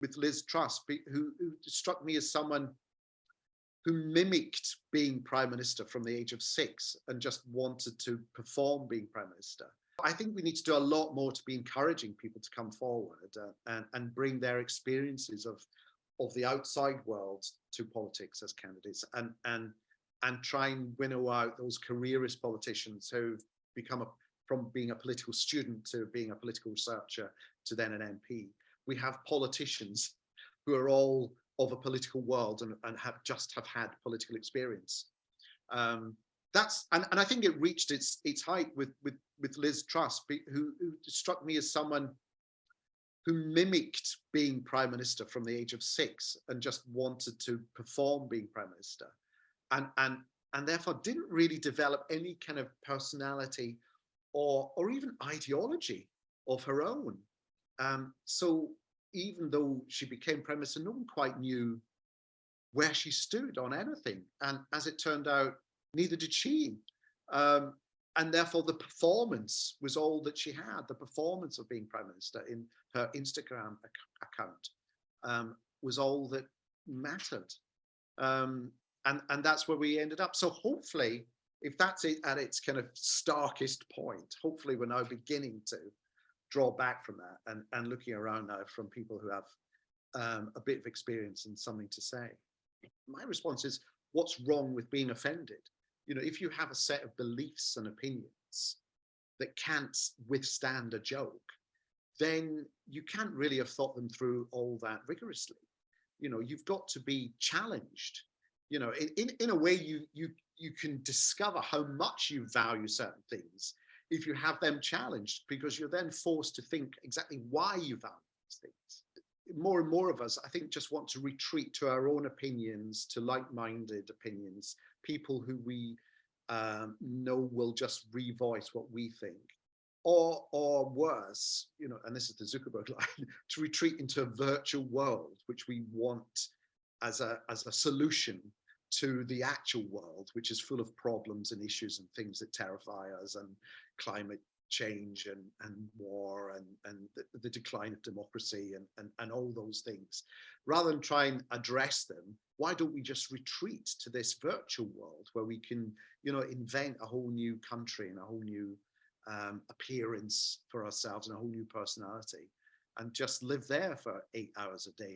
with Liz Truss, who struck me as someone who mimicked being prime minister from the age of 6 and just wanted to perform being prime minister. I think we need to do a lot more to be encouraging people to come forward and bring their experiences of the outside world to politics as candidates, and try and winnow out those careerist politicians who've become from being a political student to being a political researcher to then an MP. We have politicians who are all of a political world and have had political experience. And I think it reached its height with Liz Truss, who struck me as someone who mimicked being prime minister from the age of 6 and just wanted to perform being prime minister, and therefore didn't really develop any kind of personality or even ideology of her own. So even though she became prime minister, no one quite knew where she stood on anything. And as it turned out, neither did she. And therefore the performance was all that she had. The performance of being prime minister in her Instagram account was all that mattered. And that's where we ended up. So hopefully, if that's it at its kind of starkest point, hopefully we're now beginning to draw back from that and looking around now from people who have a bit of experience and something to say. My response is, what's wrong with being offended? You know, if you have a set of beliefs and opinions that can't withstand a joke, then you can't really have thought them through all that rigorously. You know, you've got to be challenged. You know, in a way, you can discover how much you value certain things if you have them challenged, because you're then forced to think exactly why you value these things. More and more of us, I think, just want to retreat to our own opinions, to like-minded opinions, people who we know will just revoice what we think, or worse, you know, and this is the Zuckerberg line, to retreat into a virtual world, which we want as a solution to the actual world, which is full of problems and issues and things that terrify us, and climate change and war and the decline of democracy and all those things. Rather than try and address them, why don't we just retreat to this virtual world where we can, you know, invent a whole new country and a whole new appearance for ourselves and a whole new personality, and just live there for 8 hours a day